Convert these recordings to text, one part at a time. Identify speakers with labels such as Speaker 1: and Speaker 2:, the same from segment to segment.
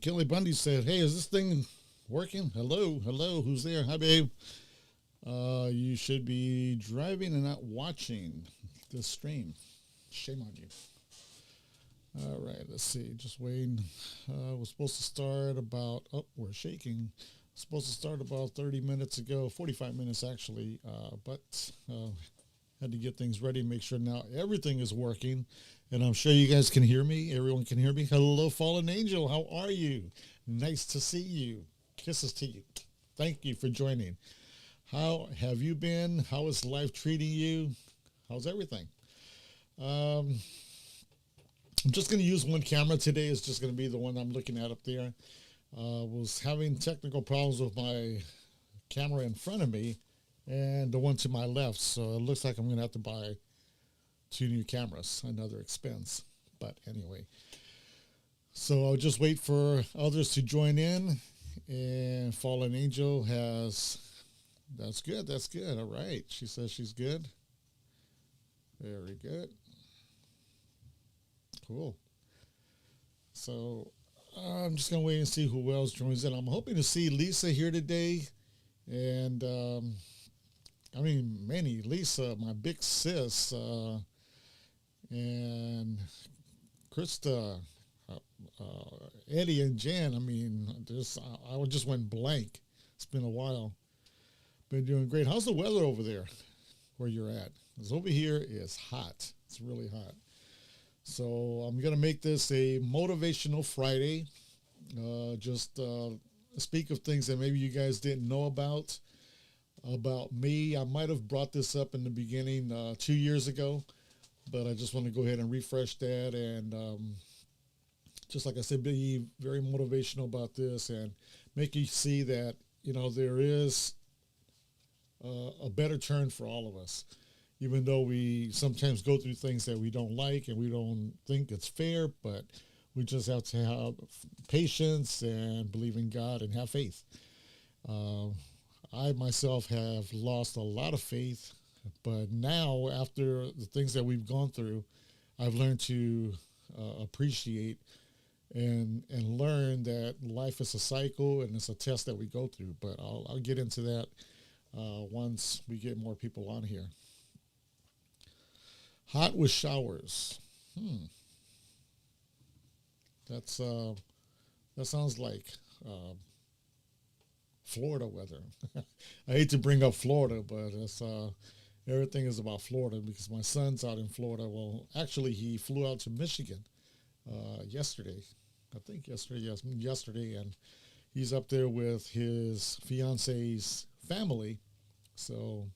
Speaker 1: Kelly Bundy said, "Hey, is this thing working? Hello, hello, who's there? Hi, babe. You should be driving and not watching this stream. Shame on you." All right, let's see. Just waiting. We're supposed to start about. Oh, we're shaking. Supposed to start about 30 minutes ago, 45 minutes actually, but had to get things ready, make sure now everything is working, and I'm sure you guys can hear me. Everyone can hear me. Hello, Fallen Angel. How are you? Nice to see you. Kisses to you. Thank you for joining. How have you been? How is life treating you? How's everything? I'm just going to use one camera today. It's just going to be the one I'm looking at up there. Was having technical problems with my camera in front of me and the one to my left. So it looks like I'm going to have to buy 2 new cameras, another expense. But anyway, so I'll just wait for others to join in. And Fallen Angel has, that's good, that's good. All right. She says she's good. Very good. Cool. So I'm just going to wait and see who else joins in. I'm hoping to see Lisa here today. And, many. Lisa, my big sis, and Krista, Eddie and Jan. I just went blank. It's been a while. Been doing great. How's the weather over there where you're at? Because over here it's hot. It's really hot. So I'm going to make this a Motivational Friday. Just speak of things that maybe you guys didn't know about me. I might have brought this up in the beginning 2 years ago, but I just want to go ahead and refresh that. And just like I said, be very motivational about this and make you see that, there is a better turn for all of us. Even though we sometimes go through things that we don't like and we don't think it's fair, but we just have to have patience and believe in God and have faith. I myself have lost a lot of faith, but now after the things that we've gone through, I've learned to appreciate and learn that life is a cycle and it's a test that we go through. But I'll get into that once we get more people on here. Hot with showers. That sounds like Florida weather. I hate to bring up Florida, but it's everything is about Florida because my son's out in Florida. Well, actually, he flew out to Michigan yesterday. I think yesterday, and he's up there with his fiance's family. So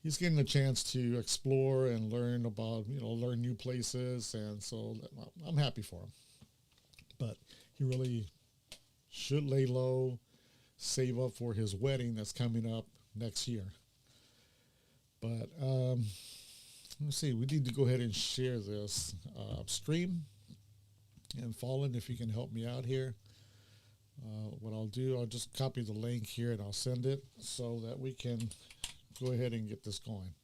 Speaker 1: he's getting a chance to explore and learn about, learn new places. And so I'm happy for him. But he really should lay low, save up for his wedding that's coming up next year. But let's see, we need to go ahead and share this stream. And Fallen, if you can help me out here. What I'll do, I'll just copy the link here and I'll send it so that we can go ahead and get this going.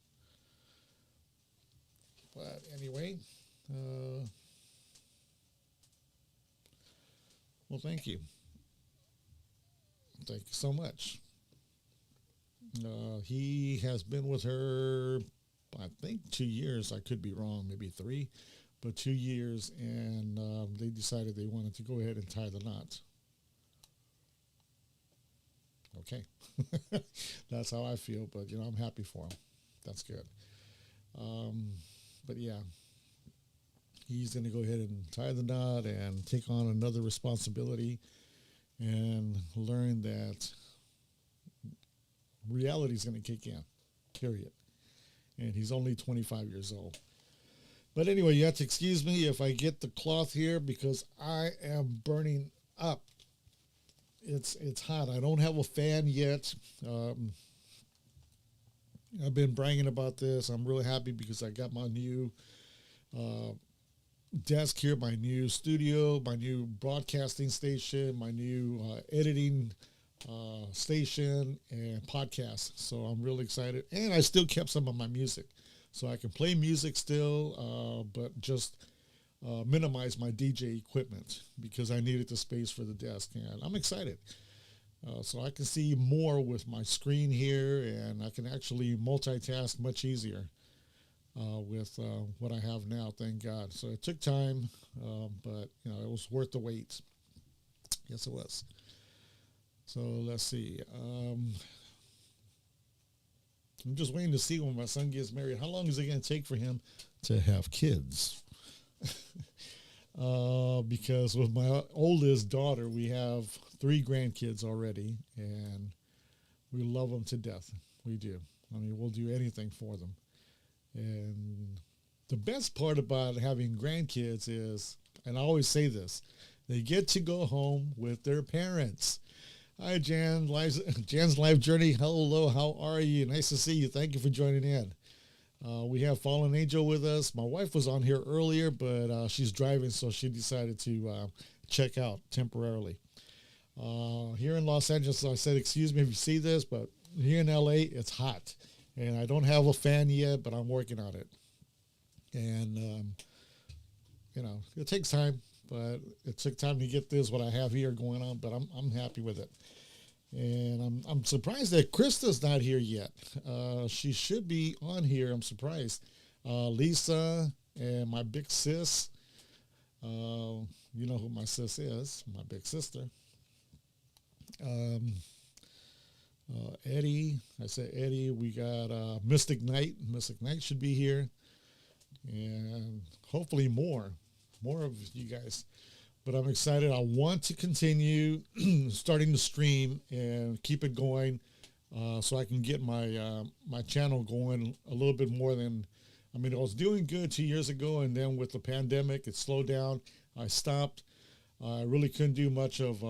Speaker 1: But anyway, well, thank you. Thank you so much. He has been with her, I think 2 years. I could be wrong, maybe 3, but 2 years. And they decided they wanted to go ahead and tie the knot. Okay. That's how I feel, but, I'm happy for him. That's good. But, yeah, he's going to go ahead and tie the knot and take on another responsibility and learn that reality is going to kick in, period. And he's only 25 years old. But anyway, you have to excuse me if I get the cloth here because I am burning up. It's hot. I don't have a fan yet. I've been bragging about this. I'm really happy because I got my new desk here, my new studio, my new broadcasting station, my new editing station and podcast. So I'm really excited. And I still kept some of my music. So I can play music still, but just minimize my DJ equipment because I needed the space for the desk, and I'm excited. So I can see more with my screen here, and I can actually multitask much easier with what I have now, thank God. So it took time, but it was worth the wait. Yes, it was. So let's see. I'm just waiting to see when my son gets married. How long is it going to take for him to have kids? Because with my oldest daughter, we have 3 grandkids already, and we love them to death. We do. I mean, we'll do anything for them. And the best part about having grandkids is, and I always say this, they get to go home with their parents. Hi, Jan. Jan's Life Journey. Hello, how are you? Nice to see you. Thank you for joining in. We have Fallen Angel with us. My wife was on here earlier, but she's driving, so she decided to check out temporarily. Here in Los Angeles, I said, excuse me if you see this, but here in LA, it's hot. And I don't have a fan yet, but I'm working on it. And, it takes time, but it took time to get this, what I have here going on, but I'm happy with it. And I'm surprised that Krista's not here yet. She should be on here. I'm surprised. Lisa and my big sis. You know who my sis is, my big sister. Eddie. I said Eddie. We got Mystic Knight. Mystic Knight should be here. And hopefully more of you guys. But I'm excited. I want to continue starting to stream and keep it going so I can get my my channel going a little bit more than, I mean, I was doing good 2 years ago, and then with the pandemic, it slowed down. I stopped. I really couldn't do much of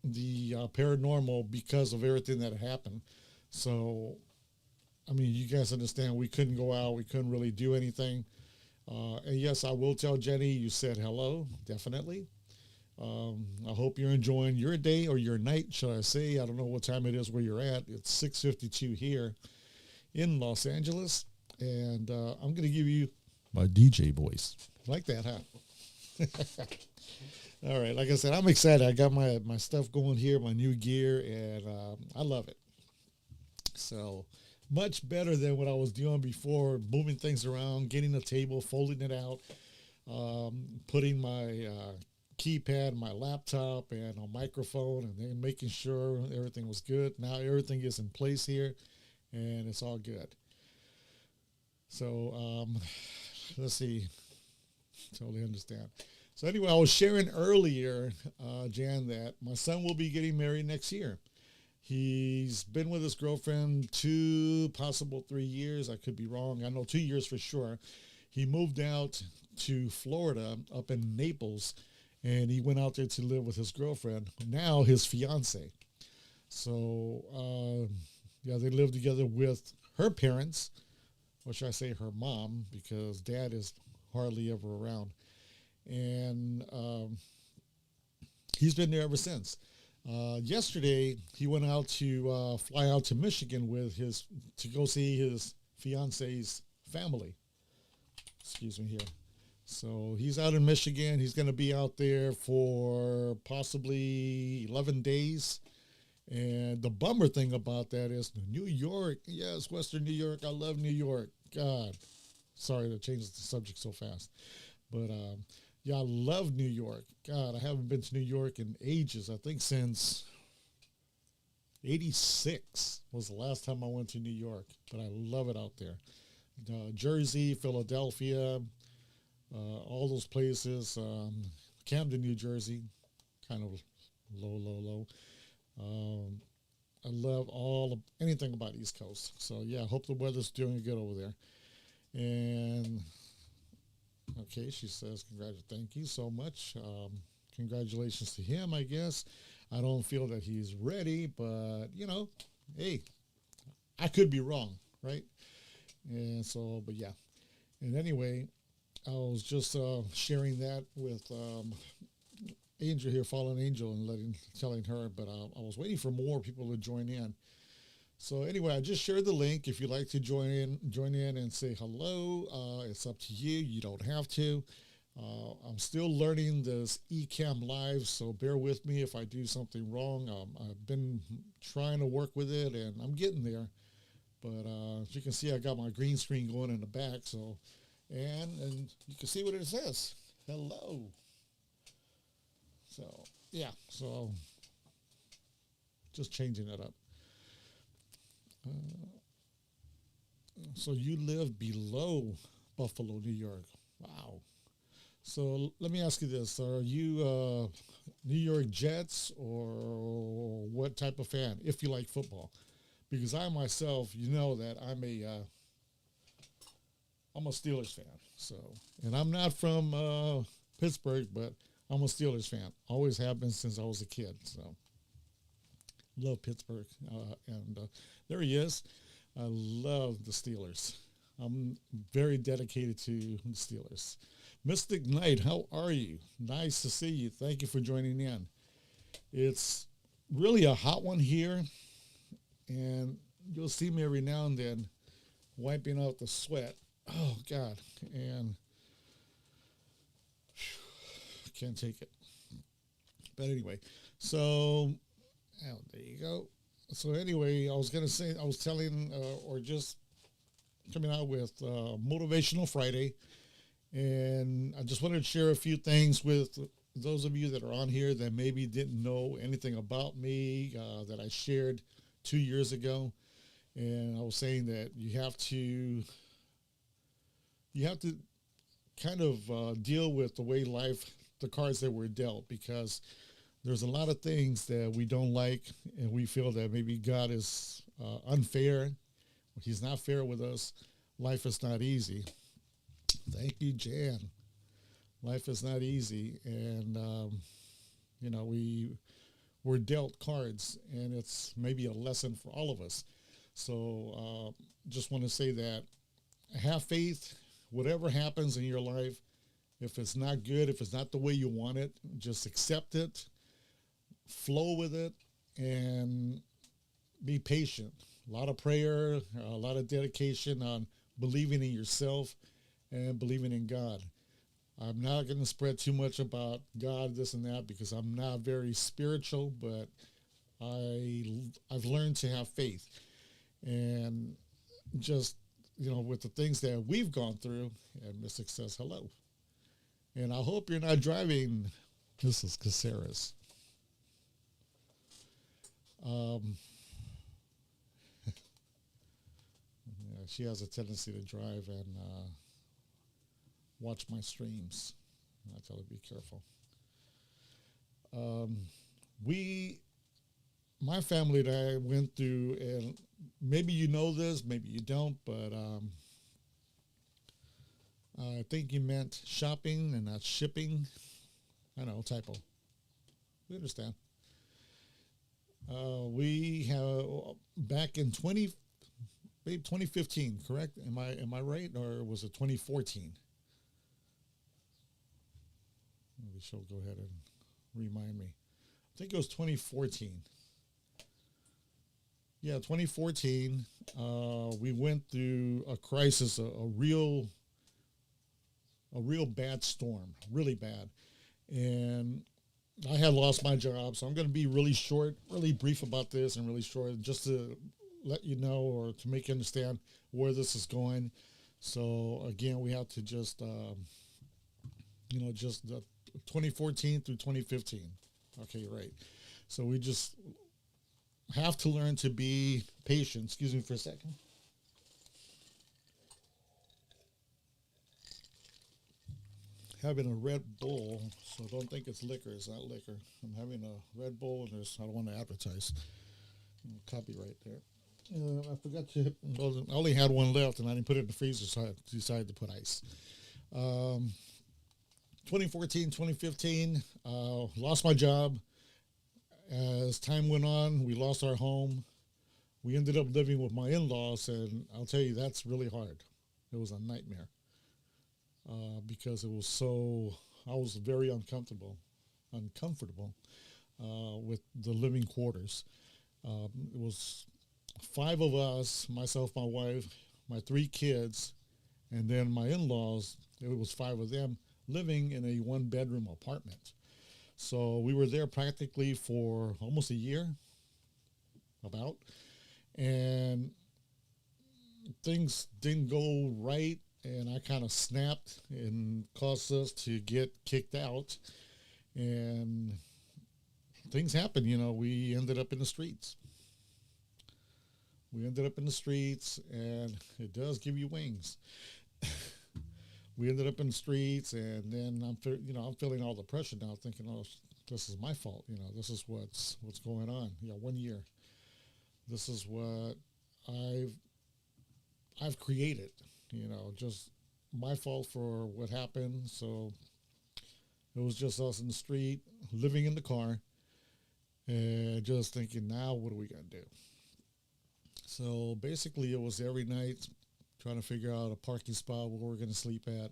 Speaker 1: the paranormal because of everything that happened. So, I mean, you guys understand we couldn't go out. We couldn't really do anything. And yes, I will tell Jenny you said hello, definitely. I hope you're enjoying your day or your night, should I say. I don't know what time it is where you're at. It's 6:52 here in Los Angeles. And I'm going to give you my DJ voice. Like that, huh? All right. Like I said, I'm excited. I got my stuff going here, my new gear, and I love it. So much better than what I was doing before, moving things around, getting a table, folding it out, putting my keypad, my laptop, and a microphone, and then making sure everything was good. Now everything is in place here, and it's all good. So let's see. Totally understand. So anyway, I was sharing earlier, Jan, that my son will be getting married next year. He's been with his girlfriend 2, possible 3 years. I could be wrong. I know 2 years for sure. He moved out to Florida, up in Naples, and he went out there to live with his girlfriend, now his fiance. So, yeah, they live together with her parents, or should I say her mom, because dad is hardly ever around. And he's been there ever since. Yesterday, he went out to fly out to Michigan to go see his fiance's family. Excuse me here. So he's out in Michigan. He's going to be out there for possibly 11 days. And the bummer thing about that is New York. Yes, Western New York. I love New York. God, sorry to change the subject so fast. But yeah, I love New York. God, I haven't been to New York in ages. I think since 86 was the last time I went to New York. But I love it out there. Jersey, Philadelphia, all those places. Camden, New Jersey, kind of low. I love anything about East Coast. So, yeah, I hope the weather's doing good over there. And, okay, she says, thank you so much. Congratulations to him, I guess. I don't feel that he's ready, but, hey, I could be wrong, right? And so, but, yeah. And anyway, I was just sharing that with Angel here, Fallen Angel, and telling her, but I was waiting for more people to join in. So anyway, I just shared the link. If you'd like to join in and say hello, it's up to you. You don't have to. I'm still learning this eCam Live, so bear with me if I do something wrong. I've been trying to work with it, and I'm getting there. But as you can see, I got my green screen going in the back, so and you can see what it says. Hello. So yeah, so just changing it up. So you live below Buffalo, New York. Wow. So let me ask you this: are you New York Jets or what type of fan? If you like football, because I myself, you know that I'm a Steelers fan. So, and I'm not from Pittsburgh, but I'm a Steelers fan. Always have been since I was a kid. So, love Pittsburgh, and there he is. I love the Steelers. I'm very dedicated to the Steelers. Mystic Knight, how are you? Nice to see you. Thank you for joining in. It's really a hot one here, and you'll see me every now and then wiping out the sweat. Oh, God. And can't take it. But anyway, so there you go. So anyway, I was telling, or just coming out with Motivational Friday, and I just wanted to share a few things with those of you that are on here that maybe didn't know anything about me that I shared 2 years ago. And I was saying that you have to kind of deal with the way the cards that were dealt, because there's a lot of things that we don't like, and we feel that maybe God is unfair. He's not fair with us. Life is not easy. Thank you, Jan. Life is not easy, and we're dealt cards, and it's maybe a lesson for all of us. So just want to say that have faith. Whatever happens in your life, if it's not good, if it's not the way you want it, just accept it, flow with it, and be patient. A lot of prayer, a lot of dedication on believing in yourself and believing in God. I'm not going to spread too much about God, this and that, because I'm not very spiritual, but I've learned to have faith. And just, with the things that we've gone through, and Mystic says hello. And I hope you're not driving. This is Casarez. Yeah, she has a tendency to drive and watch my streams. I tell her to be careful. My family that I went through, and maybe you know this, maybe you don't, but I think you meant shopping and not shipping. I know, typo. We understand. We have back in 2015, correct? Am I right, or was it 2014? Maybe she'll go ahead and remind me. I think it was 2014. Yeah, 2014. We went through a crisis, a real bad storm, really bad, and I had lost my job. So I'm going to be really short, really brief about this, and really short, just to let you know, or to make you understand where this is going. So again, we have to just, just the 2014 through 2015. Okay, right. So we just have to learn to be patient. Excuse me for a second. Having a Red Bull, so don't think it's liquor. It's not liquor. I'm having a Red Bull, and I don't want to advertise. Copyright there. I forgot to. Well, I only had one left, and I didn't put it in the freezer, so I decided to put ice. 2014, 2015, lost my job. As time went on, we lost our home. We ended up living with my in-laws, and I'll tell you, that's really hard. It was a nightmare because it was I was very uncomfortable with the living quarters. It was 5 of us, myself, my wife, my 3 kids, and then my in-laws. It was 5 of them living in a one-bedroom apartment. So we were there practically for almost a year, about, and things didn't go right, and I kind of snapped and caused us to get kicked out, and things happened. We ended up in the streets. And it does give you wings. We ended up in the streets, and then I'm feeling all the pressure now, thinking, oh, this is my fault. This is what's going on. 1 year. This is what I've created. Just my fault for what happened. So it was just us in the street, living in the car, and just thinking, now what are we gonna do? So basically, it was every night trying to figure out a parking spot where we're going to sleep at.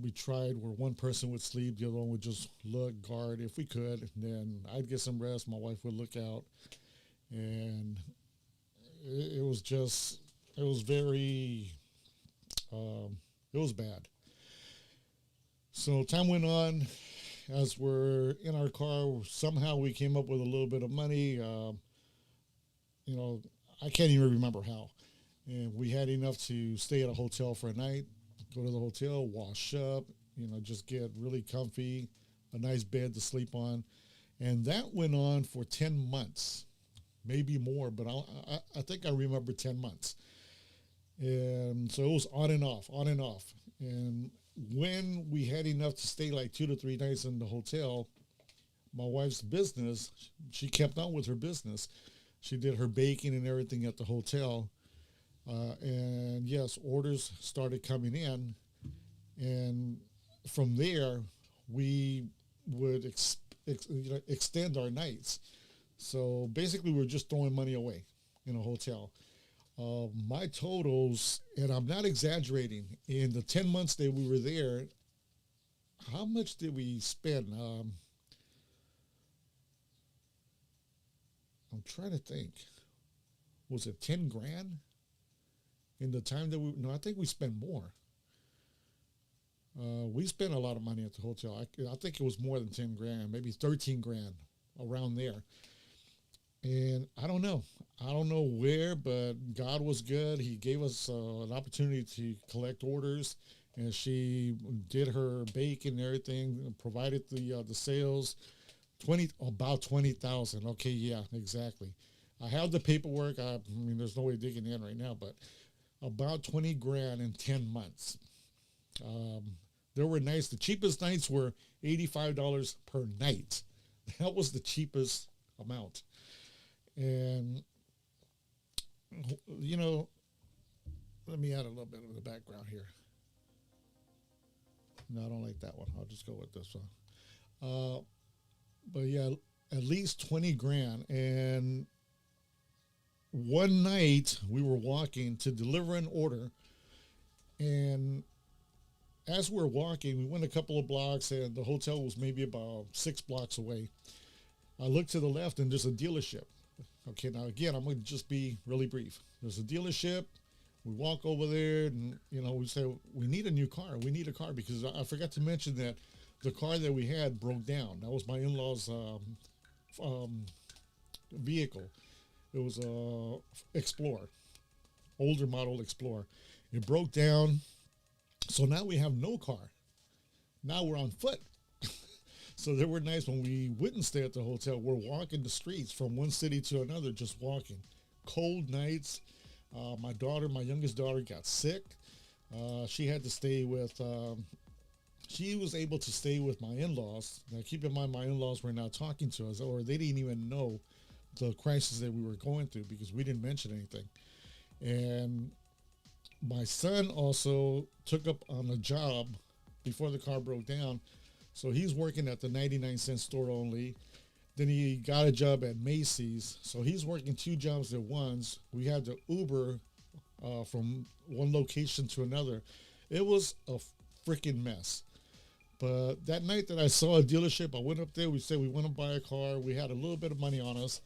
Speaker 1: We tried where one person would sleep, the other one would just look, guard if we could, and then I'd get some rest, my wife would look out, and it was very, it was bad. So time went on. As we're in our car, somehow we came up with a little bit of money. I can't even remember how. And we had enough to stay at a hotel for a night, go to the hotel, wash up, just get really comfy, a nice bed to sleep on. And that went on for 10 months, maybe more, but I think I remember 10 months. And so it was on and off. And when we had enough to stay like 2 to 3 nights in the hotel, my wife's business, she kept on with her business. She did her baking and everything at the hotel. And yes, orders started coming in. And from there, we would extend our nights. So basically, we were just throwing money away in a hotel. My totals, and I'm not exaggerating, in the 10 months that we were there, how much did we spend? I'm trying to think. Was it 10 grand in the time that no, I think we spent more. We spent a lot of money at the hotel. I think it was more than 10 grand, maybe 13 grand, around there. And I don't know where, but God was good. He gave us an opportunity to collect orders, and she did her bake and everything, provided the sales. About 20,000. Okay, yeah, exactly. I have the paperwork. I mean, there's no way digging in right now, but about 20 grand in 10 months. There were nights. The cheapest nights were $85 per night. That was the cheapest amount. And, let me add a little bit of the background here. No, I don't like that one. I'll just go with this one. But yeah, at least 20 grand. And one night we were walking to deliver an order, and as we're walking, we went a couple of blocks, and the hotel was maybe about 6 blocks away. I looked to the left, and there's a dealership. Okay, now again, I'm going to just be really brief. There's a dealership. We walk over there, and we say, we need a new car. We need a car, because I forgot to mention that the car that we had broke down. That was my in-laws' vehicle. It was a Explorer, older model Explorer. It broke down, so now we have no car. Now we're on foot. So there were nights when we wouldn't stay at the hotel. We're walking the streets from one city to another, just walking. Cold nights. My youngest daughter, got sick. She had to stay with... She was able to stay with my in-laws. Now, keep in mind, my in-laws were not talking to us, or they didn't even know the crisis that we were going through, because we didn't mention anything. And my son also took up on a job before the car broke down. So he's working at the 99-cent store only. Then he got a job at Macy's. So he's working 2 jobs at once. We had to Uber from one location to another. It was a freaking mess. But that night that I saw a dealership, I went up there. We said we want to buy a car. We had a little bit of money on us,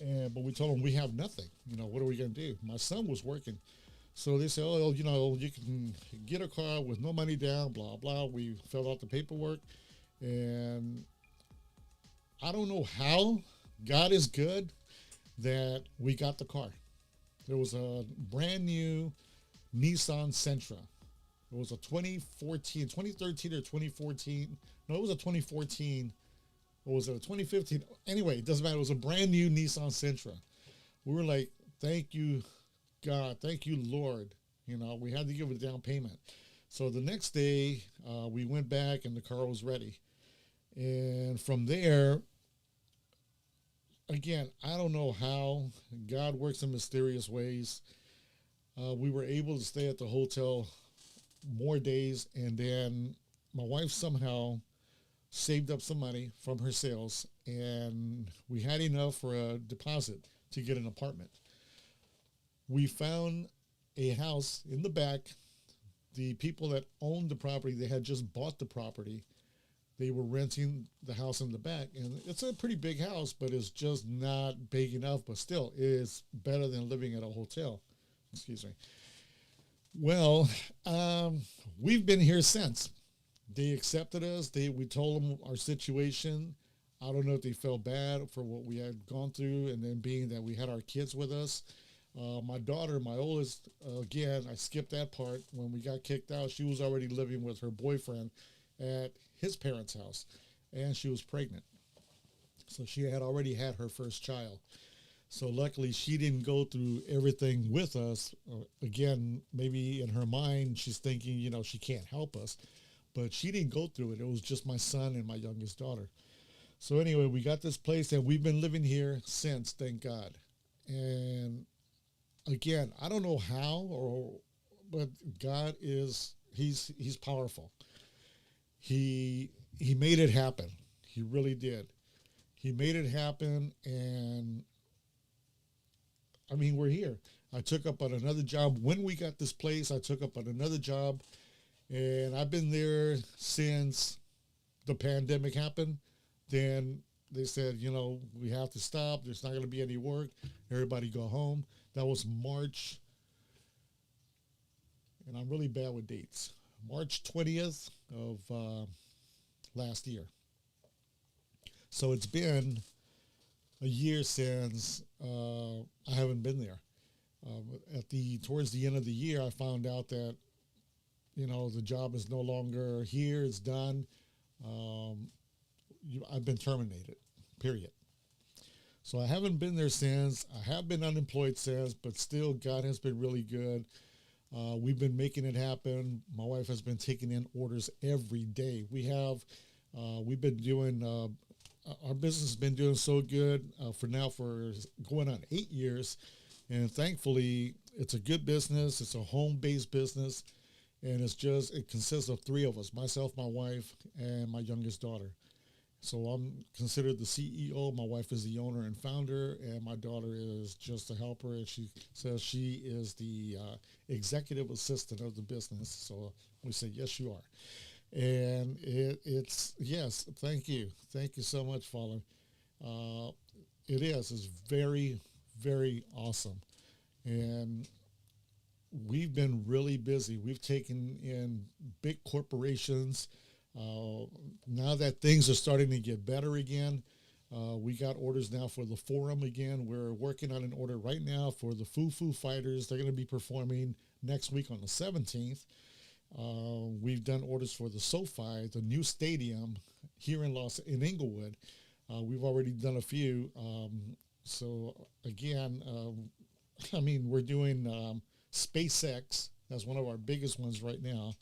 Speaker 1: but we told them we have nothing. What are we going to do? My son was working. So they said, oh, you know, you can get a car with no money down, blah, blah. We filled out the paperwork. And I don't know how God is good that we got the car. There was a brand new Nissan Sentra. It was a 2013 or 2014. No, it was a 2014. Or was it a 2015? Anyway, it doesn't matter. It was a brand new Nissan Sentra. We were like, thank you, God. Thank you, Lord. You know, we had to give it a down payment. So the next day, we went back and the car was ready. And from there, again, I don't know how God works in mysterious ways. We were able to stay at the hotel more days, and then my wife somehow saved up some money from her sales, and we had enough for a deposit to get an apartment. We found a house in the back. The people that owned the property, they had just bought the property. They were renting the house in the back, and it's a pretty big house, but it's just not big enough, but still is better than living at a hotel. Excuse me. Well, we've been here since. They accepted us. We told them our situation. I don't know if they felt bad for what we had gone through, and then being that we had our kids with us. My daughter, my oldest, again, I skipped that part. When we got kicked out, she was already living with her boyfriend at his parents' house, and she was pregnant. So she had already had her first child. So luckily, she didn't go through everything with us. Again, maybe in her mind, she's thinking, you know, she can't help us. But she didn't go through it. It was just my son and my youngest daughter. So anyway, we got this place, and we've been living here since, thank God. And again, I don't know how, but God he's powerful. He made it happen. He really did. He made it happen, and I mean, we're here. I took up on another job. When we got this place, I took up on another job, and I've been there since the pandemic happened. Then they said, you know, we have to stop. There's not going to be any work. Everybody go home. That was March, and I'm really bad with dates. March 20th of last year. So it's been a year since I haven't been there. Towards the end of the year, I found out that, you know, the job is no longer here. It's done. I've been terminated, period. So I haven't been there since. I have been unemployed since, but still, God has been really good. We've been making it happen. My wife has been taking in orders every day. We've been doing, our business has been doing so good for going on 8 years. And thankfully, it's a good business. It's a home-based business. And it consists of three of us, myself, my wife, and my youngest daughter. So I'm considered the CEO. My wife is the owner and founder, and my daughter is just a helper. And she says she is the executive assistant of the business. So we say, yes, you are. And yes, thank you. Thank you so much, Father. It's very, very awesome. And we've been really busy. We've taken in big corporations. Now that things are starting to get better again, we got orders now for the Forum again. We're working on an order right now for the Foo Fighters. They're going to be performing next week on the 17th. We've done orders for the SoFi, the new stadium here in Inglewood. We've already done a few. So again, I mean, we're doing SpaceX. That's one of our biggest ones right now.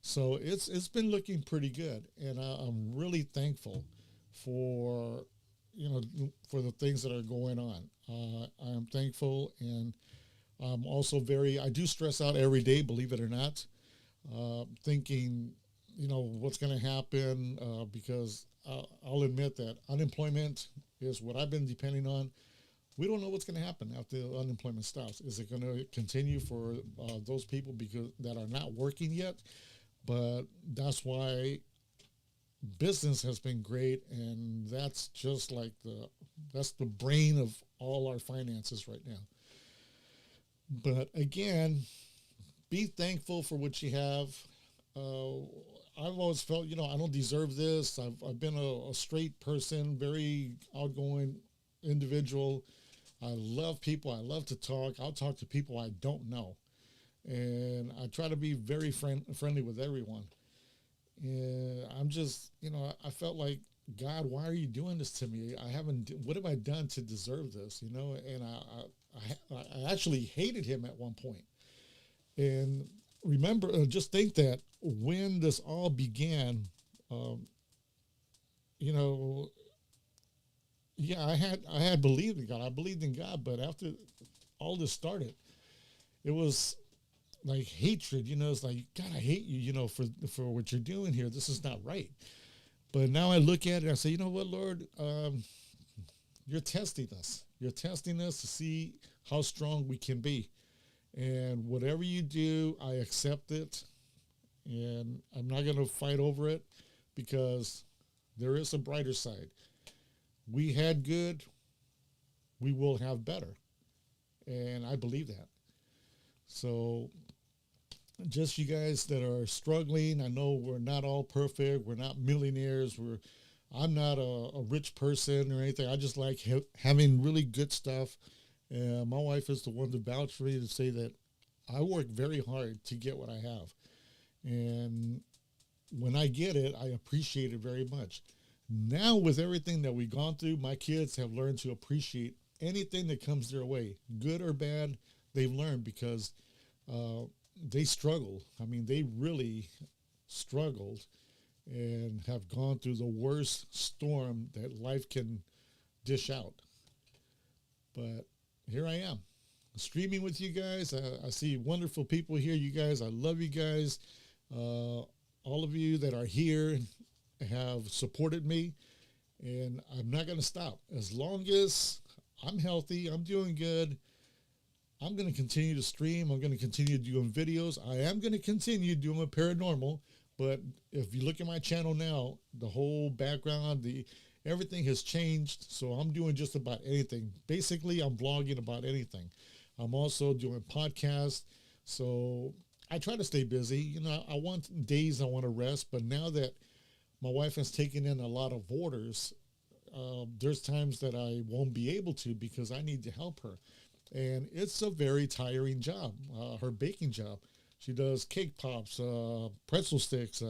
Speaker 1: So it's been looking pretty good, and I'm really thankful for the things that are going on. I'm thankful, and I'm also I do stress out every day, believe it or not, thinking, what's going to happen, because I'll admit that unemployment is what I've been depending on. We don't know what's going to happen after unemployment stops. Is it going to continue for those people that are not working yet? But that's why business has been great, and that's just like that's the brain of all our finances right now. But again, be thankful for what you have. Uh, I've always felt, I don't deserve this. I've been a straight person, very outgoing individual. I love people. I love to talk. I'll talk to people I don't know. And I try to be very friendly with everyone. And I'm just, I felt like, God, why are you doing this to me? What have I done to deserve this? And I actually hated him at one point. And remember, just think that when this all began, um, you know, yeah, I had believed in God. I believed in God, but after all this started, it was like hatred. It's like, God, I hate you. For what you're doing here. This is not right. But now I look at it and I say, you know what, Lord, you're testing us. You're testing us to see how strong we can be. And whatever you do, I accept it. And I'm not going to fight over it because there is a brighter side. We had good, we will have better. And I believe that. So just you guys that are struggling, I know we're not all perfect. We're not millionaires. I'm not a rich person or anything. I just like having really good stuff. My wife is the one to vouch for me to say that I work very hard to get what I have. And when I get it, I appreciate it very much. Now, with everything that we've gone through, my kids have learned to appreciate anything that comes their way, good or bad. They've learned because they struggle. I mean, they really struggled and have gone through the worst storm that life can dish out. But here I am, streaming with you guys. I see wonderful people here. You guys, I love you guys. All of you that are here have supported me, and I'm not going to stop. As long as I'm healthy, I'm doing good, I'm going to continue to stream. I'm going to continue doing videos. I am going to continue doing paranormal, but if you look at my channel now, the whole background, everything has changed, so I'm doing just about anything. Basically, I'm vlogging about anything. I'm also doing podcasts, so I try to stay busy. I want days I want to rest, but now that my wife has taken in a lot of orders, there's times that I won't be able to because I need to help her. And it's a very tiring job, her baking job. She does cake pops, pretzel sticks,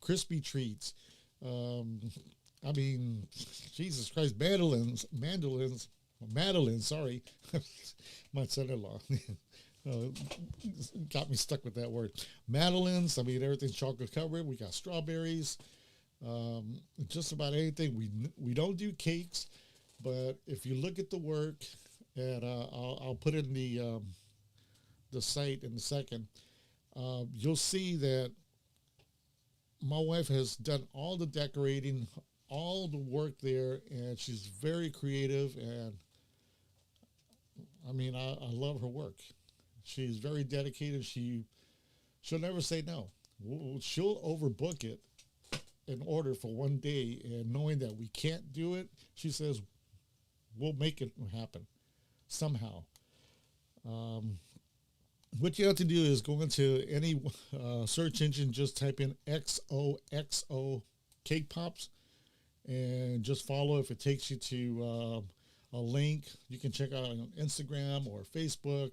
Speaker 1: crispy treats. I mean, Jesus Christ, Madeline, sorry, my son-in-law. Got me stuck with that word. Madeleines, I mean, everything's chocolate covered. We got strawberries, just about anything. We don't do cakes, but if you look at the work, and I'll put in the site in a second, you'll see that my wife has done all the decorating, all the work there, and she's very creative. And I mean, I love her work. She's very dedicated. She'll never say no. She'll overbook it in order for one day, and knowing that we can't do it, she says, we'll make it happen somehow. What you have to do is go into any search engine, just type in XOXO cake pops, and just follow. If it takes you to a link, you can check out on Instagram or Facebook,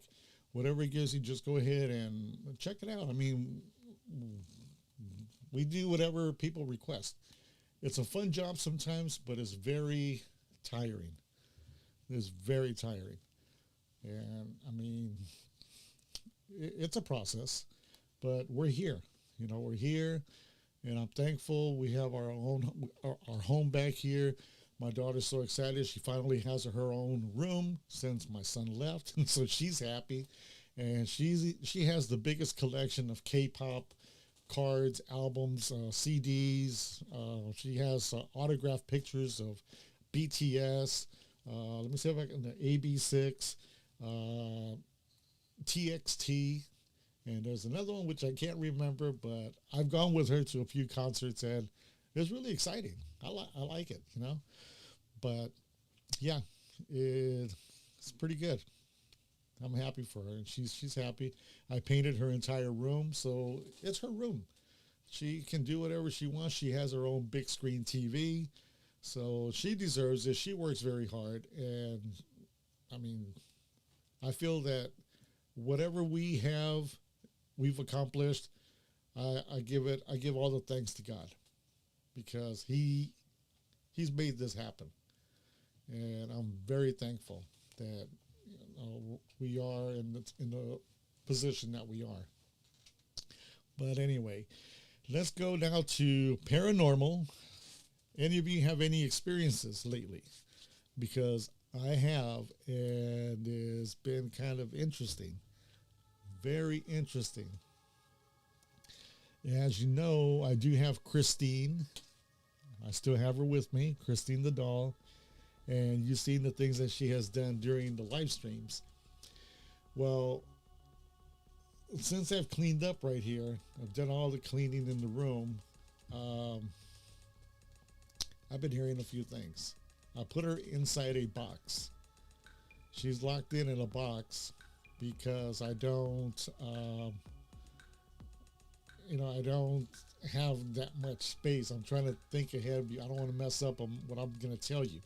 Speaker 1: whatever it gives you, just go ahead and check it out. I mean, we do whatever people request. It's a fun job sometimes, but it's very tiring. It's very tiring. And I mean, it's a process, but we're here. We're here, and I'm thankful we have our home back here. My daughter's so excited. She finally has her own room since my son left, and so she's happy. And she has the biggest collection of K-pop cards, albums, CDs. She has autographed pictures of BTS. Let me see if I can. AB6, TXT, and there's another one which I can't remember, but I've gone with her to a few concerts, and it's really exciting. I like it, But yeah, it's pretty good. I'm happy for her, and she's happy. I painted her entire room, so it's her room. She can do whatever she wants. She has her own big screen TV, so she deserves it. She works very hard, and I mean, I feel that whatever we've accomplished. I give all the thanks to God because He's made this happen, and I'm very thankful that we are in the position that we are. But anyway, let's go now to paranormal. Any of you have any experiences lately? Because I have, and it's been kind of interesting, very interesting. As you know, I do have Christine. I still have her with me, Christine the doll. And you've seen the things that she has done during the live streams. Well, since I've cleaned up right here, I've done all the cleaning in the room, I've been hearing a few things. I put her inside a box. She's locked in a box because I don't, I don't have that much space. I'm trying to think ahead. I don't want to mess up on what I'm going to tell you.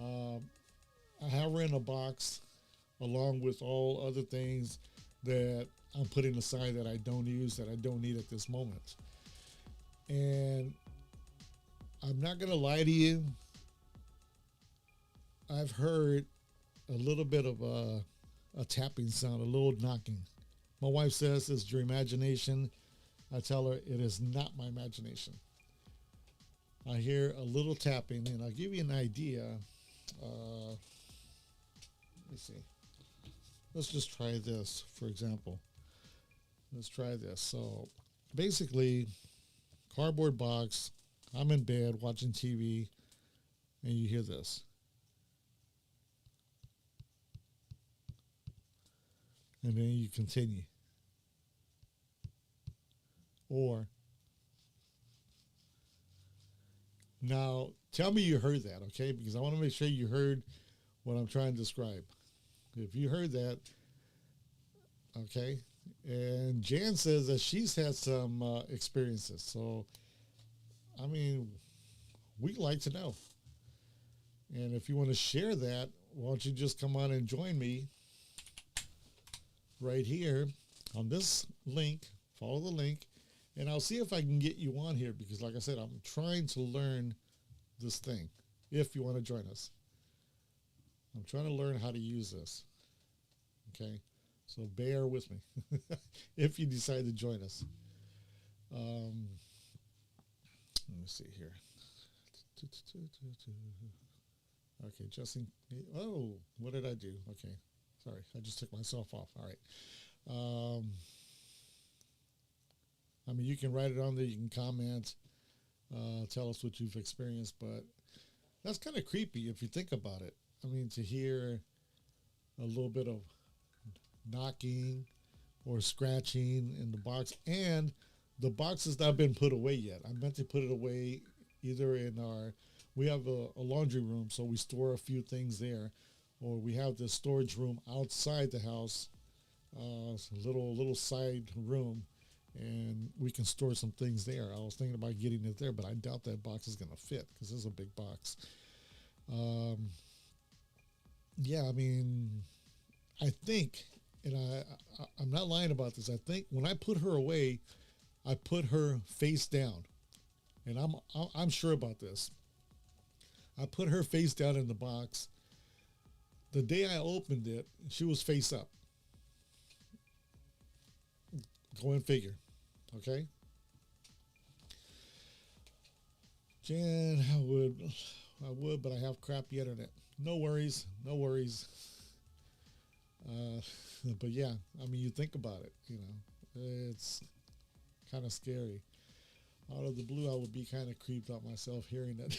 Speaker 1: I have her in a box along with all other things that I'm putting aside that I don't use, that I don't need at this moment. And I'm not going to lie to you. I've heard a little bit of a tapping sound, a little knocking. My wife says it's your imagination. I tell her it is not my imagination. I hear a little tapping, and I'll give you an idea. Let me see. Let's just try this, for example. Let's try this. So basically, cardboard box, I'm in bed watching TV, and you hear this. And then you continue. Or, now tell me you heard that, okay? Because I want to make sure you heard what I'm trying to describe. If you heard that, okay? And Jan says that she's had some experiences. So, I mean, we'd like to know. And if you want to share that, why don't you just come on and join me right here on this link. Follow the link. And I'll see if I can get you on here because, like I said, I'm trying to learn this thing if you want to join us. I'm trying to learn how to use this. Okay? So bear with me if you decide to join us. Let me see here. Okay, Justin. Oh, what did I do? Okay. Sorry, I just took myself off. All right. I mean, you can write it on there. You can comment, tell us what you've experienced. But that's kind of creepy if you think about it. I mean, to hear a little bit of knocking or scratching in the box. And the box has not been put away yet. I meant to put it away either in we have a laundry room, so we store a few things there. Or we have this storage room outside the house, little side room. And we can store some things there. I was thinking about getting it there, but I doubt that box is going to fit because it's a big box. Yeah, I mean, I think, and I'm not lying about this. I think when I put her away, I put her face down, and I'm sure about this. I put her face down in the box. The day I opened it, she was face up. Go and figure. Okay? Jan, I would, but I have crappy internet. No worries. But yeah, I mean, you think about it, it's kind of scary. Out of the blue, I would be kind of creeped out myself hearing it.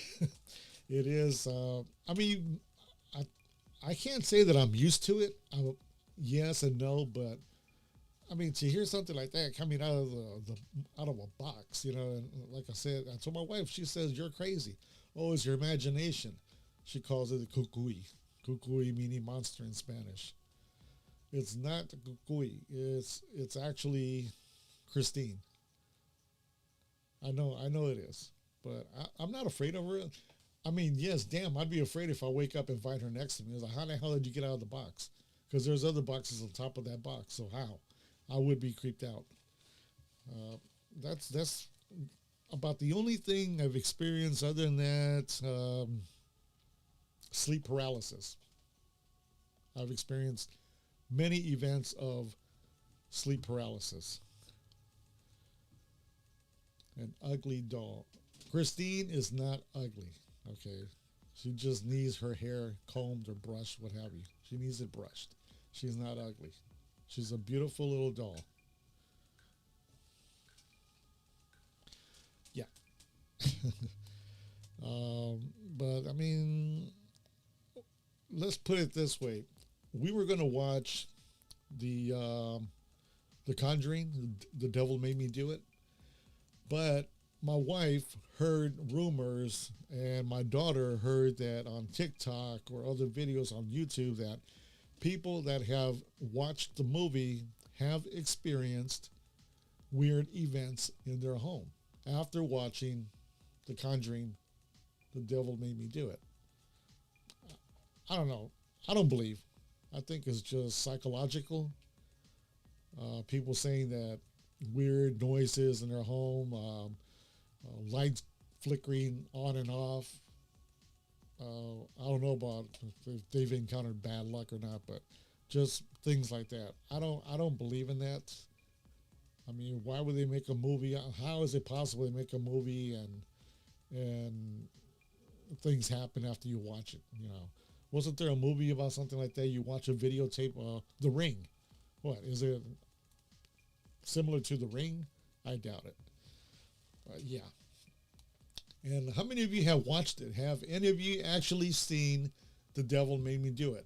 Speaker 1: It is, I mean, I can't say that I'm used to it. Yes and no, but I mean, to hear something like that coming out of out of a box, and like I said, I told my wife, she says, you're crazy. Oh, it's your imagination. She calls it a cucuy. Cucuy meaning monster in Spanish. It's not Kukui. It's actually Christine. I know it is, but I'm not afraid of her. I mean, yes, damn, I'd be afraid if I wake up and find her next to me. It's like, how the hell did you get out of the box? Because there's other boxes on top of that box. So how? I would be creeped out. Uh, that's about the only thing I've experienced other than that. Sleep paralysis. I've experienced many events of sleep paralysis. An ugly doll. Christine is not ugly, okay? She just needs her hair combed or brushed, what have you. She needs it brushed. She's not ugly. She's a beautiful little doll. Yeah. But, I mean, let's put it this way. We were going to watch the Conjuring, The Devil Made Me Do It. But my wife heard rumors, and my daughter heard that on TikTok or other videos on YouTube that people that have watched the movie have experienced weird events in their home after watching The Conjuring, The Devil Made Me Do It. I don't know. I don't believe. I think it's just psychological. People saying that weird noises in their home, lights flickering on and off. I don't know about if they've encountered bad luck or not, but just things like that. I don't believe in that. I mean, why would they make a movie? How is it possible they make a movie and things happen after you watch it? You know, wasn't there a movie about something like that? You watch a videotape, The Ring. What is it? Similar to The Ring? I doubt it. Yeah. And how many of you have watched it? Have any of you actually seen The Devil Made Me Do It?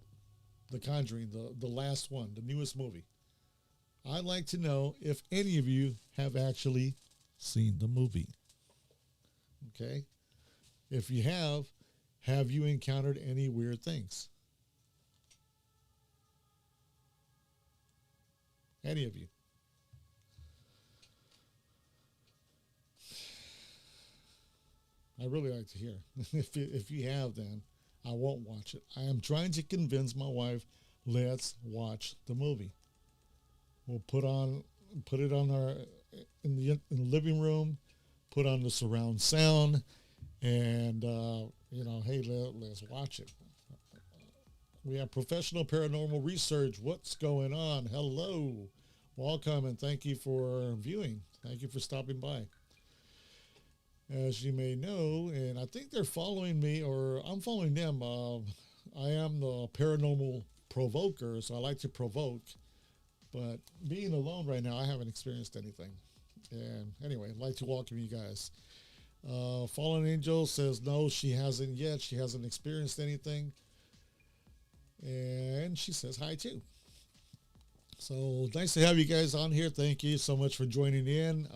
Speaker 1: The Conjuring, the last one, the newest movie. I'd like to know if any of you have actually seen the movie. Okay? If you have you encountered any weird things? Any of you? I really like to hear. If you have, then I won't watch it. I am trying to convince my wife, let's watch the movie. We'll put it on our in the living room, put on the surround sound, and hey, let's watch it. We have professional paranormal research. What's going on? Hello, welcome, and thank you for viewing. Thank you for stopping by. As you may know, and I think they're following me, or I'm following them. I am the paranormal provoker, so I like to provoke. But being alone right now, I haven't experienced anything. And anyway, I'd like to welcome you guys. Fallen Angel says no, she hasn't yet. She hasn't experienced anything. And she says hi too. So nice to have you guys on here. Thank you so much for joining in.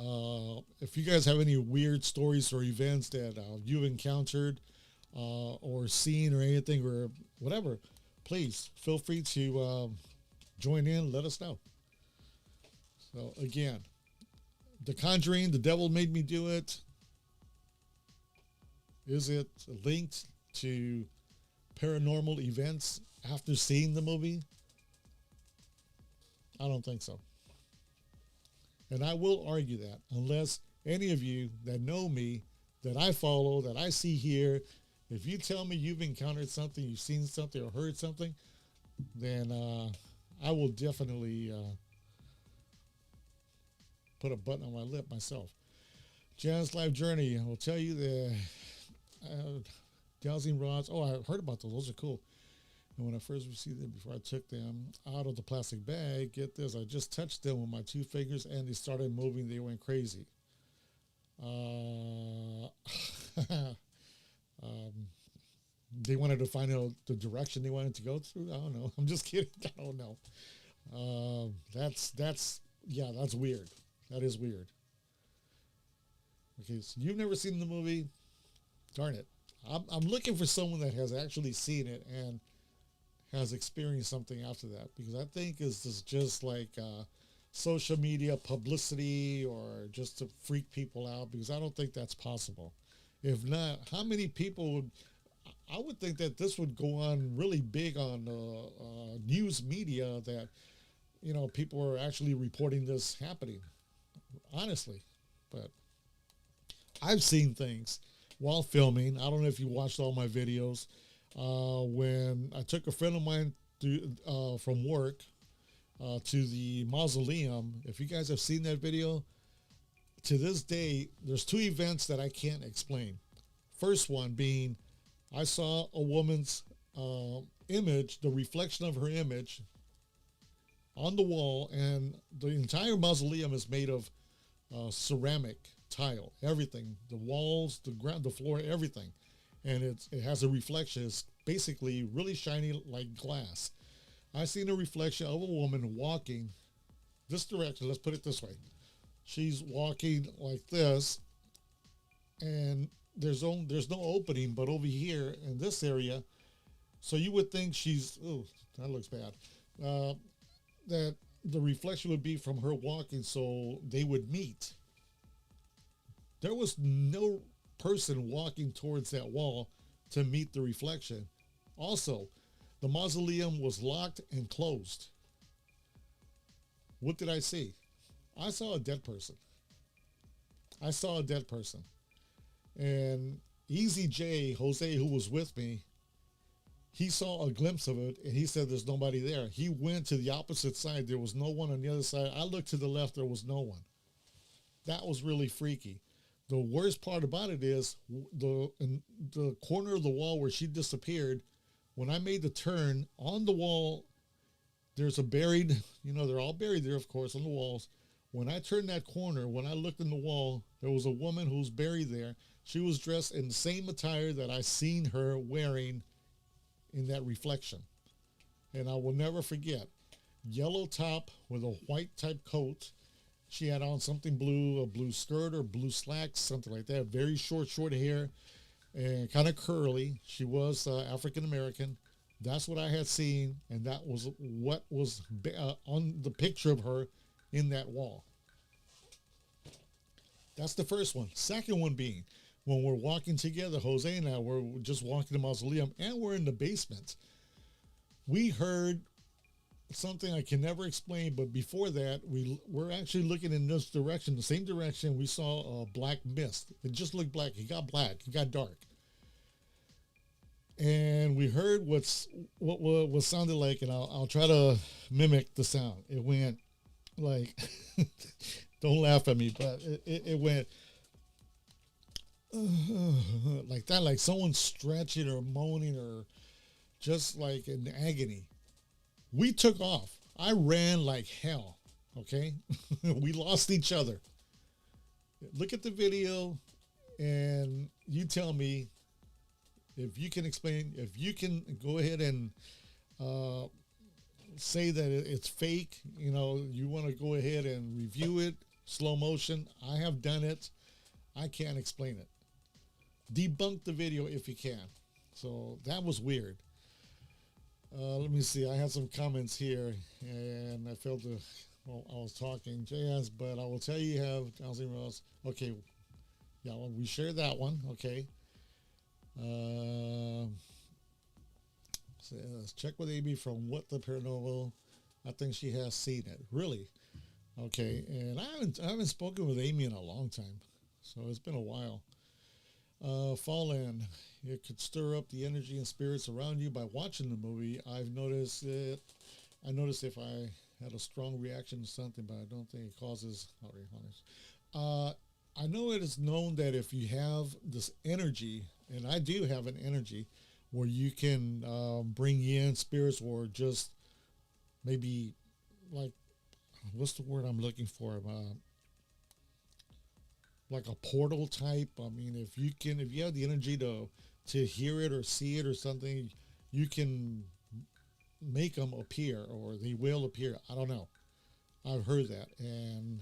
Speaker 1: If you guys have any weird stories or events that you've encountered or seen or anything or whatever, please feel free to join in. Let us know. So again, The Conjuring, The Devil Made Me Do It. Is it linked to paranormal events after seeing the movie? I don't think so. And I will argue that unless any of you that know me, that I follow, that I see here, if you tell me you've encountered something, you've seen something or heard something, then I will definitely put a button on my lip myself. Jan's Life Journey, I will tell you the dowsing rods. Oh, I heard about those. Those are cool. And when I first received them, before I took them out of the plastic bag, get this, I just touched them with my 2 fingers and they started moving. They went crazy. They wanted to find out the direction they wanted to go through. I don't know. I'm just kidding. I don't know. That's weird. That is weird. Okay, so you've never seen the movie? Darn it. I'm looking for someone that has actually seen it and has experienced something after that, because I think this is just like social media publicity or just to freak people out, because I don't think that's possible. If not, how many people would, I would think that this would go on really big on news media, that, you know, people are actually reporting this happening, honestly. But I've seen things while filming. I don't know if you watched all my videos. When I took a friend of mine from work to the mausoleum, if you guys have seen that video, to this day, there's two events that I can't explain. First one being, I saw a woman's image, the reflection of her image on the wall, and the entire mausoleum is made of ceramic tile, everything, the walls, the ground, the floor, everything. And it has a reflection. It's basically really shiny like glass. I seen a reflection of a woman walking this direction. Let's put it this way. She's walking like this, and there's no opening, but over here in this area, so you would think she's, oh, that looks bad, that the reflection would be from her walking, so they would meet. There was no person walking towards that wall to meet the reflection. Also, the mausoleum was locked and closed. What did I see? I saw a dead person. I saw a dead person. And Easy J, Jose, who was with me, he saw a glimpse of it, and he said there's nobody there. He went to the opposite side. There was no one on the other side. I looked to the left. There was no one. That was really freaky. The worst part about it is in the corner of the wall where she disappeared, when I made the turn on the wall, there's a buried, you know, they're all buried there, of course, on the walls. When I turned that corner, when I looked in the wall, there was a woman who's buried there. She was dressed in the same attire that I seen her wearing in that reflection. And I will never forget, yellow top with a white type coat. She had on something blue, a blue skirt or blue slacks, something like that. Very short hair and kind of curly. She was African-American. That's what I had seen, and that was what was on the picture of her in that wall. That's the first one. Second one being, when we're walking together, Jose and I, we're just walking the mausoleum, and we're in the basement. We heard something I can never explain, but before that, we're actually looking in this direction, the same direction. We saw a black mist. It just looked black. It got black. It got dark. And we heard what sounded like, and I'll try to mimic the sound. It went like, don't laugh at me, but it went like that, like someone stretching or moaning or just like in agony. We took off. I ran like hell, okay? We lost each other. Look at the video, and you tell me if you can explain, if you can go ahead and say that it's fake, you know, you want to go ahead and review it, slow motion. I have done it. I can't explain it. Debunk the video if you can. So that was weird. Let me see. I had some comments here, and I felt well, I was talking, JS, but I will tell you have housing rules. Okay. Yeah, well, we shared that one. Okay. So let's check with Amy from What the Paranormal. I think she has seen it. Really? Okay. And I haven't spoken with Amy in a long time, so it's been a while. Fallen. It could stir up the energy and spirits around you by watching the movie. I've noticed it. I noticed if I had a strong reaction to something, but I don't think it causes. I know it is known that if you have this energy, and I do have an energy, where you can bring in spirits, or just maybe like, what's the word I'm looking for? Like a portal type. I mean, if you have the energy to hear it or see it or something, you can make them appear, or they will appear. I don't know. I've heard that, and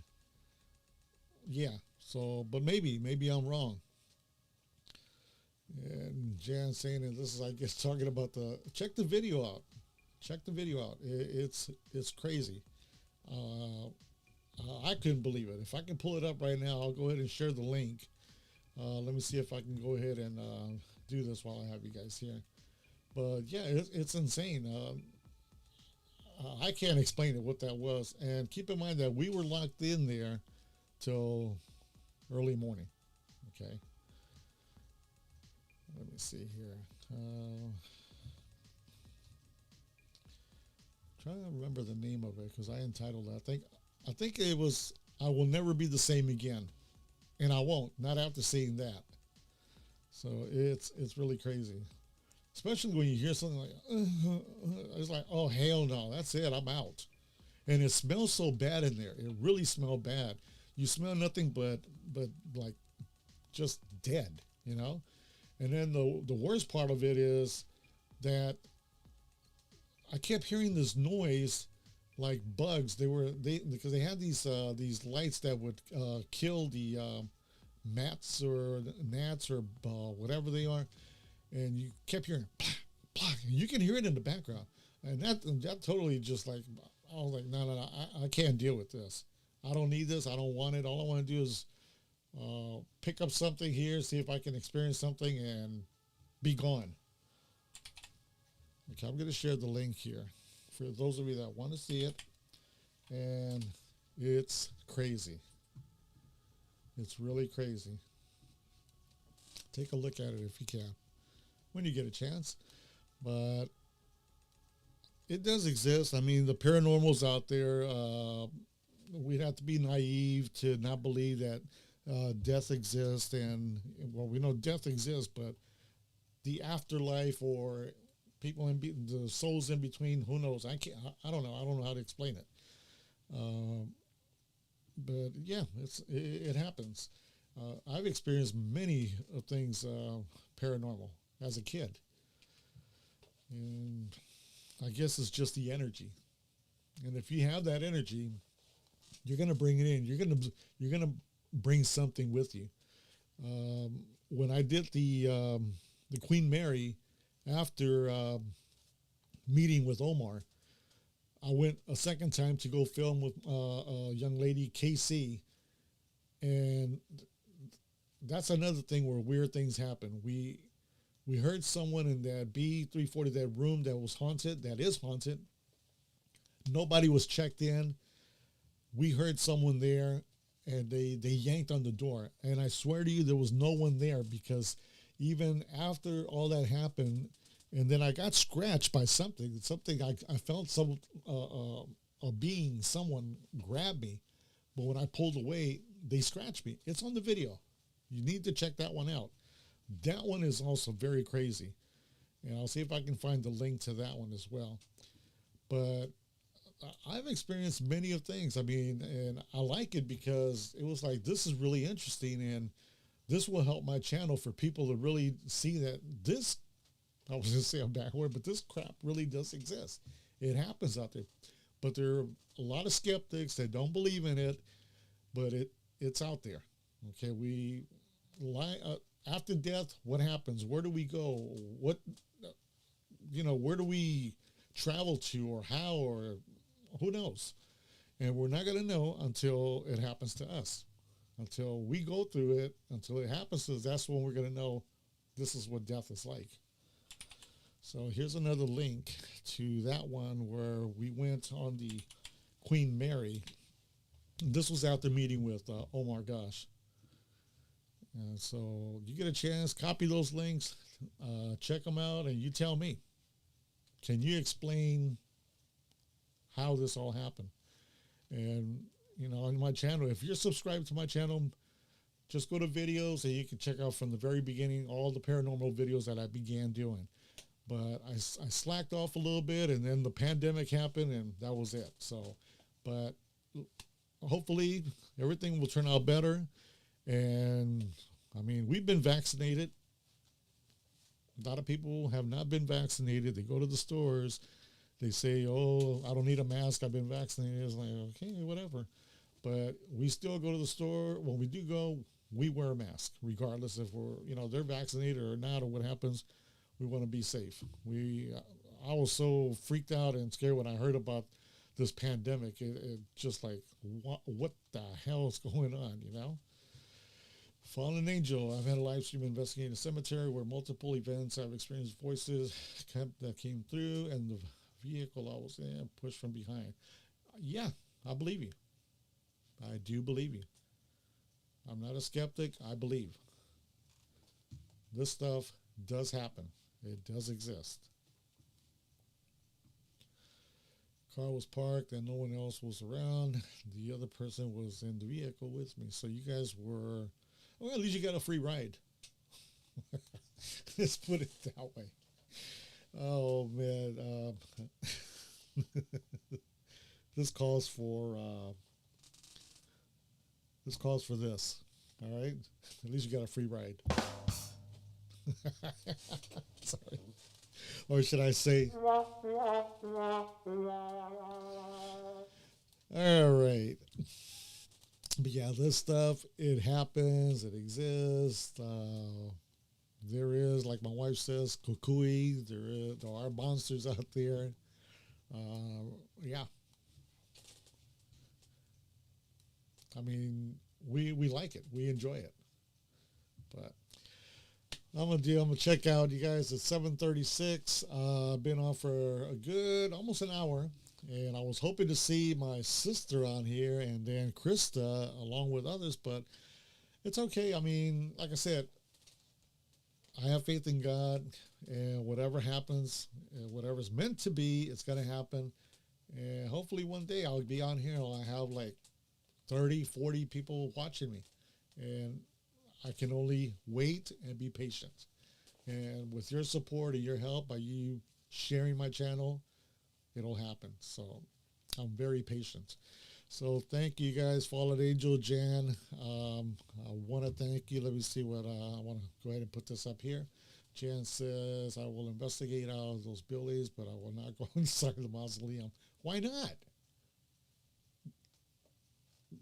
Speaker 1: yeah. So, but maybe I'm wrong. And Jan saying that this is, I guess, talking about check the video out. Check the video out. It's crazy. Uh, I couldn't believe it. If I can pull it up right now, I'll go ahead and share the link. Let me see if I can go ahead and do this while I have you guys here. But yeah, it's insane. I can't explain it what that was. And keep in mind that we were locked in there till early morning. Okay. Let me see here. Trying to remember the name of it because I entitled it. I think it was "I Will Never Be the Same Again," and I won't. Not after seeing that. So it's really crazy, especially when you hear something like it's like, oh hell no, that's it, I'm out. And it smells so bad in there. It really smelled bad. You smell nothing but like just dead, you know. And then the worst part of it is that I kept hearing this noise like bugs. Because they had these lights that would kill the mats or gnats or whatever they are, and you kept hearing plak, plak, and you can hear it in the background, and that totally just like, I was like, no, I can't deal with this. I don't need this. I don't want it. All I want to do is pick up something here, see if I can experience something, and be gone. Okay, I'm going to share the link here for those of you that want to see it, and it's crazy. It's really crazy. Take a look at it if you can, when you get a chance. But it does exist. I mean, the paranormal's out there. We'd have to be naive to not believe that death exists. And, well, we know death exists, but the afterlife or people the souls in between, who knows? I don't know. I don't know how to explain it. But yeah, it happens. I've experienced many of things paranormal as a kid, and I guess it's just the energy. And if you have that energy, you're gonna bring it in. You're gonna bring something with you. When I did the Queen Mary, after meeting with Omar, I went a second time to go film with a young lady, KC, and that's another thing where weird things happen. We heard someone in that B340, that room that was haunted, that is haunted. Nobody was checked in. We heard someone there, and they yanked on the door. And I swear to you, there was no one there, because even after all that happened, and then I got scratched by something. I felt a being, someone grabbed me. But when I pulled away, they scratched me. It's on the video. You need to check that one out. That one is also very crazy. And I'll see if I can find the link to that one as well. But I've experienced many of things. I mean, and I like it because it was like, this is really interesting, and this will help my channel for people to really see that this, I was going to say a bad word, but this crap really does exist. It happens out there. But there are a lot of skeptics that don't believe in it, but it's out there. Okay, we lie after death. What happens? Where do we go? What, where do we travel to, or how, or who knows? And we're not going to know until it happens to us. Until we go through it, until it happens to us, that's when we're going to know this is what death is like. So here's another link to that one where we went on the Queen Mary. This was after meeting with Omar Gosh. And so you get a chance, copy those links, check them out, and you tell me. Can you explain how this all happened? And, on my channel, if you're subscribed to my channel, just go to videos and you can check out from the very beginning all the paranormal videos that I began doing. But I slacked off a little bit, and then the pandemic happened, and that was it. So, but hopefully everything will turn out better. And, I mean, we've been vaccinated. A lot of people have not been vaccinated. They go to the stores. They say, oh, I don't need a mask. I've been vaccinated. It's like, okay, whatever. But we still go to the store. When we do go, we wear a mask, regardless if we're, they're vaccinated or not, or what happens. We want to be safe. I was so freaked out and scared when I heard about this pandemic. It just like, what the hell is going on, you know? Fallen Angel. I've had a live stream investigating a cemetery where multiple events I've experienced voices that came through, and the vehicle I was in pushed from behind. Yeah, I believe you. I do believe you. I'm not a skeptic. I believe. This stuff does happen. It does exist. Car was parked and no one else was around. The other person was in the vehicle with me. So you guys were, well, at least you got a free ride. Let's put it that way. Oh, man. This calls for this. All right? At least you got a free ride. Sorry. Or should I say? All right. But yeah, this stuff, it happens, it exists. There is, like my wife says, kukui. There are monsters out there. Yeah. I mean, we like it. We enjoy it. But I'm gonna check out, you guys. It's 7:36. Been on for a good almost an hour, and I was hoping to see my sister on here and then Krista along with others, but it's okay. I mean, like I said, I have faith in God, and whatever happens, whatever's meant to be, it's gonna happen. And hopefully one day I'll be on here and I'll have like 30, 40 people watching me, and I can only wait and be patient. And with your support and your help, by you sharing my channel, it'll happen. So I'm very patient. So thank you guys, Fallen Angel, Jan. I want to thank you. Let me see what I want to go ahead and put this up here. Jan says, I will investigate all of those buildings, but I will not go inside the mausoleum. Why not?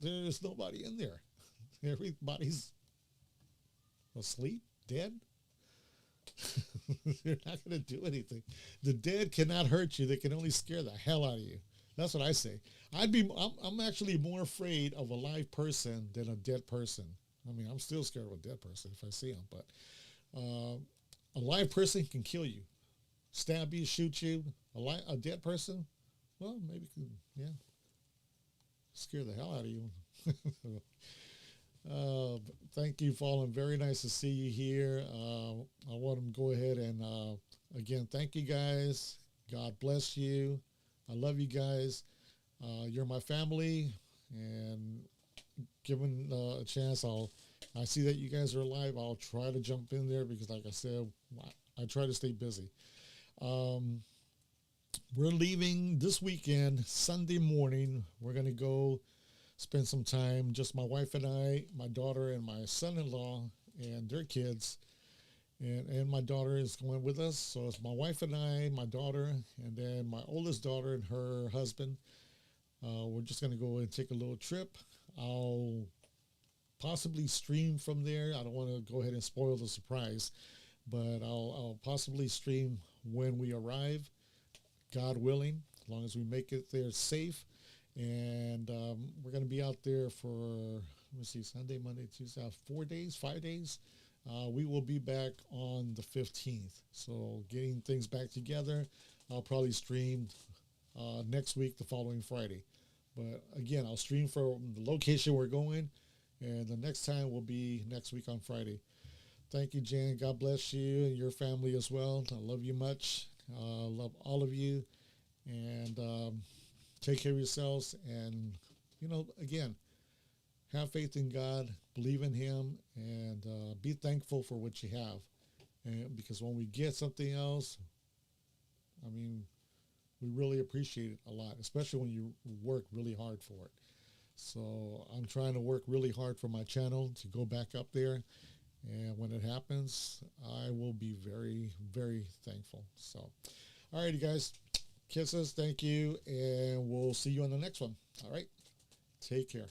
Speaker 1: There's nobody in there. Everybody's asleep, dead. They're not going to do anything. The dead cannot hurt you. They can only scare the hell out of you. That's what I say. I'm actually more afraid of a live person than a dead person. I mean, I'm still scared of a dead person if I see them, but a live person can kill you, stab you, shoot you. A dead person, well, maybe can, yeah, scare the hell out of you. Thank you, Fallen. Very nice to see you here. I want to go ahead and, again, thank you guys. God bless you. I love you guys. You're my family, and given a chance, I see that you guys are alive. I'll try to jump in there because, like I said, I try to stay busy. We're leaving this weekend, Sunday morning. We're going to go spend some time, just my wife and I, my daughter and my son-in-law and their kids, and my daughter is going with us. So it's my wife and I, my daughter, and then my oldest daughter and her husband. We're just going to go and take a little trip. I'll possibly stream from there. I don't want to go ahead and spoil the surprise, but I'll possibly stream when we arrive, God willing, as long as we make it there safe. And we're going to be out there for, let me see, Sunday, Monday, Tuesday, 4 days, 5 days. We will be back on the 15th. So getting things back together, I'll probably stream next week, the following Friday. But again, I'll stream from the location we're going, and the next time will be next week on Friday. Thank you, Jan. God bless you and your family as well. I love you much. Love all of you. And take care of yourselves, and, you know, again, have faith in God, believe in Him, and be thankful for what you have. And because when we get something else, I mean, we really appreciate it a lot, especially when you work really hard for it. So I'm trying to work really hard for my channel to go back up there, and when it happens, I will be very, very thankful. So, all righty, guys. Kisses, thank you, and we'll see you on the next one. All right, take care.